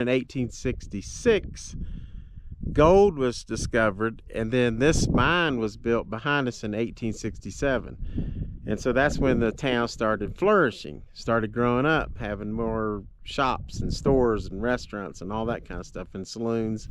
In 1866, gold was discovered, and then this mine was built behind us in 1867. And so that's when the town started flourishing, started growing up, having more shops and stores and restaurants and all that kind of stuff, and saloons.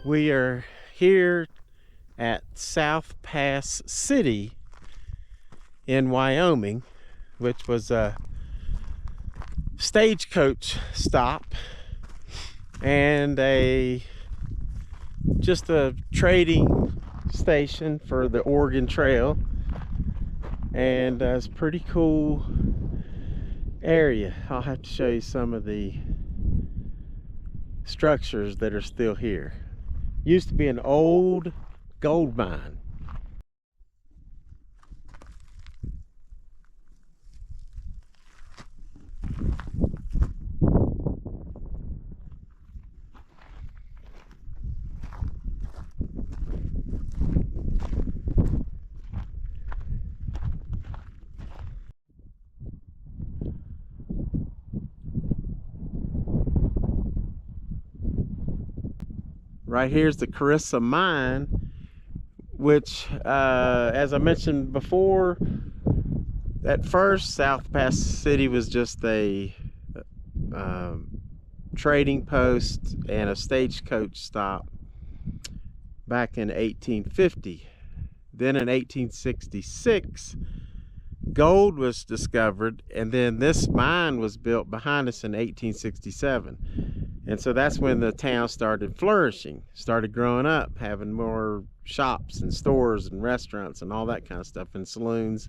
We are here at South Pass City in Wyoming, which was a stagecoach stop and just a trading station for the Oregon Trail, and it's a pretty cool area. I'll have to show you some of the structures that are still here. Used to be an old gold mine. Right here's the Carissa Mine, which, as I mentioned before, at first South Pass City was just a trading post and a stagecoach stop back in 1850. Then in 1866, gold was discovered, and then this mine was built behind us in 1867. And so that's when the town started flourishing, started growing up, having more shops and stores and restaurants and all that kind of stuff, and saloons.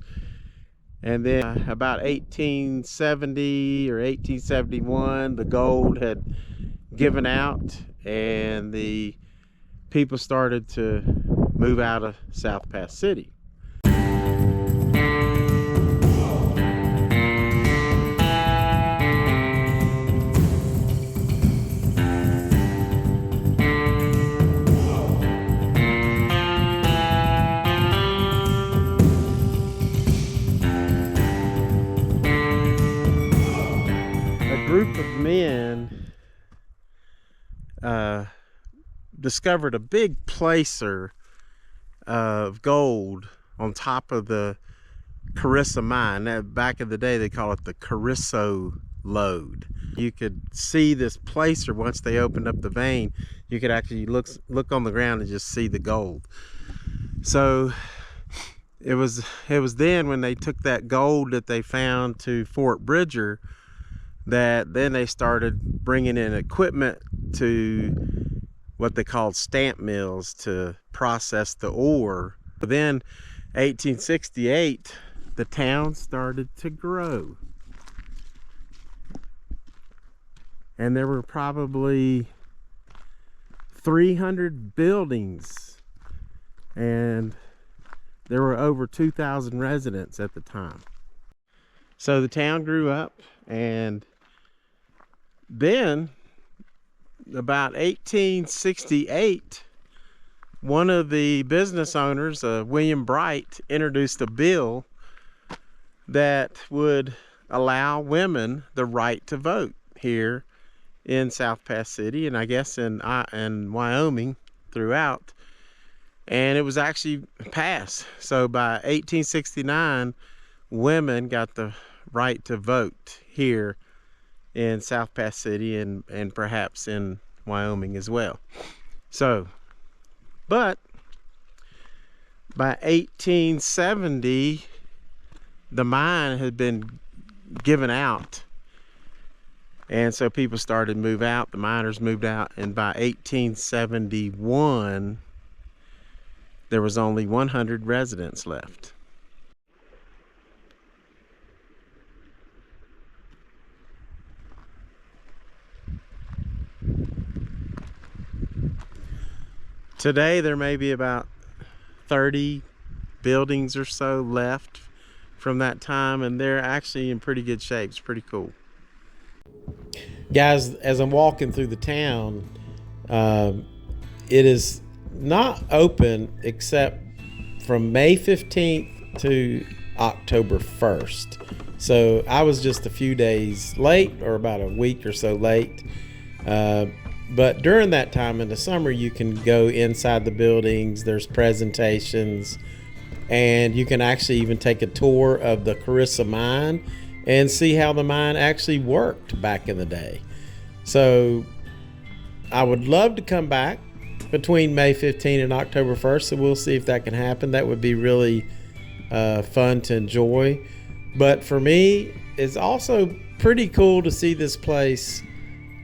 And then about 1870 or 1871, the gold had given out and the people started to move out of South Pass City. Group of men discovered a big placer of gold on top of the Carissa Mine. Now, back in the day they call it the Carissa lode. You could see this placer once they opened up the vein. You could actually look on the ground and just see the gold. So it was then when they took that gold that they found to Fort Pritchard that then they started bringing in equipment to what they called stamp mills to process the ore. Then 1868, the town started to grow. And there were probably 300 buildings, and there were over 2,000 residents at the time. So the town grew up, and then about 1868, one of the business owners, William Bright, introduced a bill that would allow women the right to vote here in South Pass City, and I guess in Wyoming throughout. And it was actually passed. So by 1869, women got the right to vote here in South Pass City and perhaps in Wyoming as well. So, but by 1870, the mine had been given out. And so people started to move out, the miners moved out, and by 1871, there was only 100 residents left. Today, there may be about 30 buildings or so left from that time, and they're actually in pretty good shape. It's pretty cool. Guys, as I'm walking through the town, it is not open except from May 15th to October 1st. So I was just a few days late, or about a week or so late. But during that time in the summer, you can go inside the buildings. There's presentations, and you can actually even take a tour of the Carissa Mine and see how the mine actually worked back in the day. So I would love to come back between May 15 and October 1st, so we'll see if that can happen. That would be really fun to enjoy. But for me, it's also pretty cool to see this place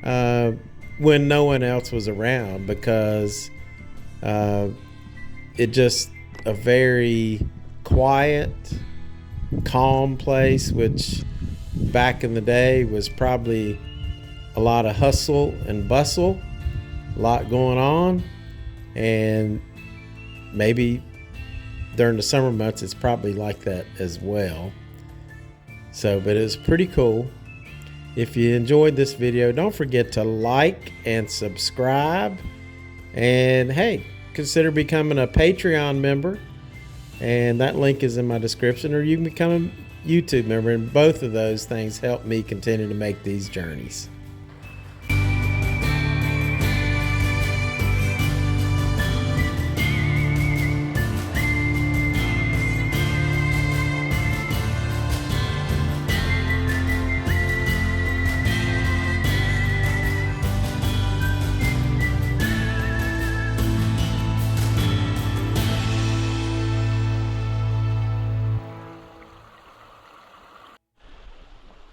when no one else was around, because it just a very quiet, calm place, which back in the day was probably a lot of hustle and bustle, a lot going on, and maybe during the summer months it's probably like that as well. So, but it was pretty cool. If you enjoyed this video, don't forget to like and subscribe, and hey, consider becoming a Patreon member, and that link is in my description, or you can become a YouTube member, and both of those things help me continue to make these journeys.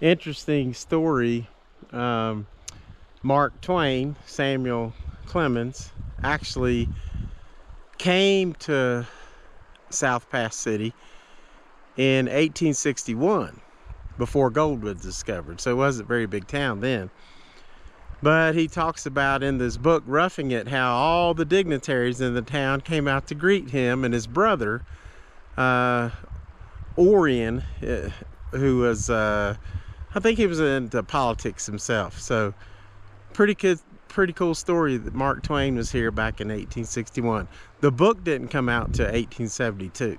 Interesting story. Mark Twain, Samuel Clemens, actually came to South Pass City in 1861 before gold was discovered. So it wasn't a very big town then. But he talks about in this book, Roughing It, how all the dignitaries in the town came out to greet him and his brother, Orion, who was I think he was into politics himself. So pretty cool story that Mark Twain was here back in 1861. The book didn't come out till 1872.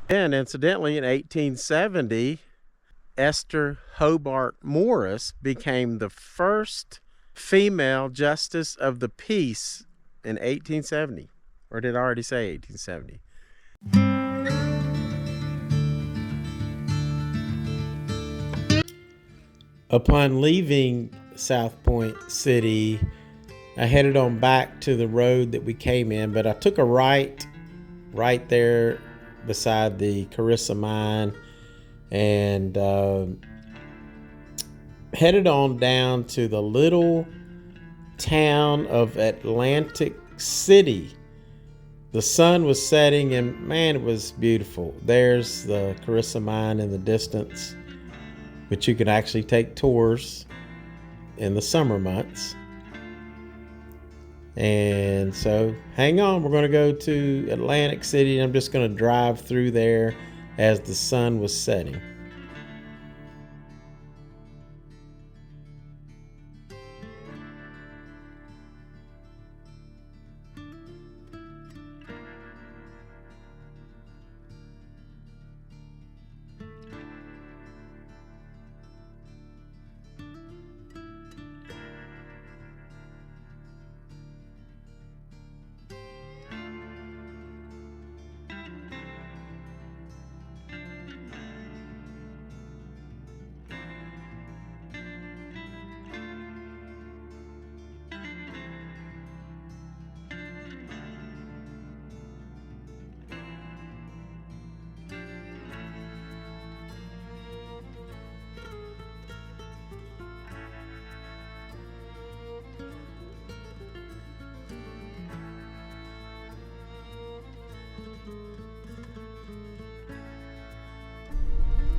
And incidentally, in 1870, Esther Hobart Morris became the first female justice of the peace in 1870. Or did I already say 1870? Upon leaving South Point City, I headed on back to the road that we came in, but I took a right there beside the Carissa Mine, and headed on down to the little town of Atlantic City. The sun was setting and man, it was beautiful. There's the Carissa Mine in the distance, but you can actually take tours in the summer months. And so hang on, we're going to go to Atlantic City. I'm just going to drive through there as the sun was setting.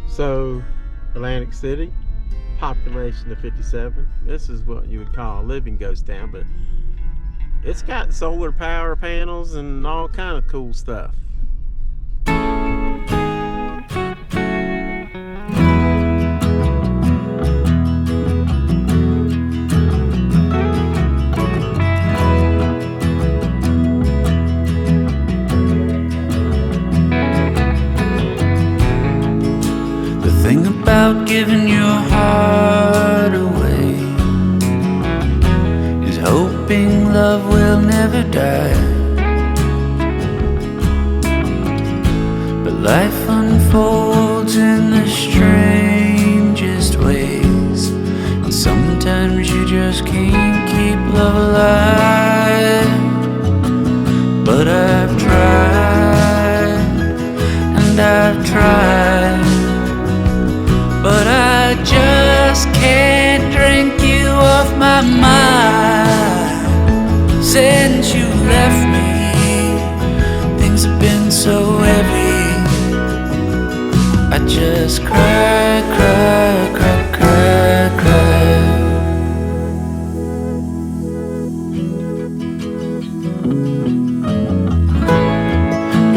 So, Atlantic City, population of 57. This is what you would call a living ghost town, but it's got solar power panels and all kind of cool stuff. About giving your heart away is hoping love will never die. But life unfolds in the strangest ways, and sometimes you just can't keep love alive. But I've tried, and I've tried, but I just can't drink you off my mind. Since you left me, things have been so heavy. I just cry, cry, cry, cry, cry.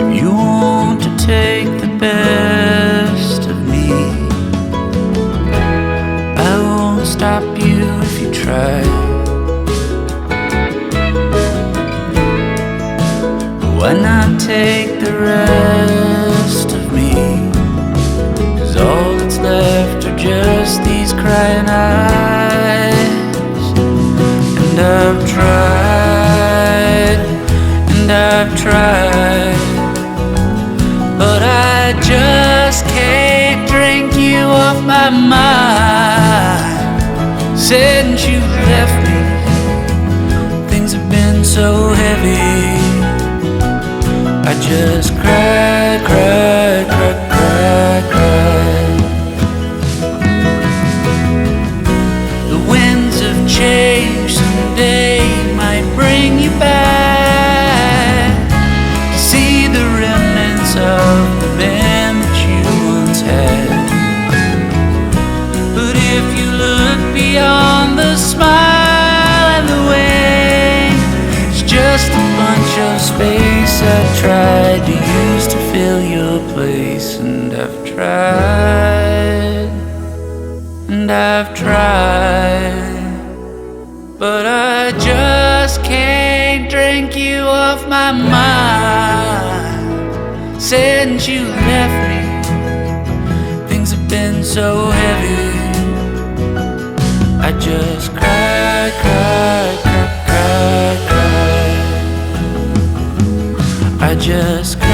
If you want to take the best of me, stop you if you try. Why not take the rest of me? 'Cause all that's left are just these crying eyes. And I've tried, and I've tried, but I just can't drink you off my mind. Since you left me, things have been so heavy. I just cry, cry, cry, cry, cry. The winds of change someday might bring you back to see the remnants of the man that you once had. But if you look beyond the smile and the way, it's just a bunch of space I tried to use to fill your place. And I've tried, and I've tried, but I just can't drink you off my mind. Since you left me, things have been so heavy. I just cry, cry, cry, cry, cry. I just cry.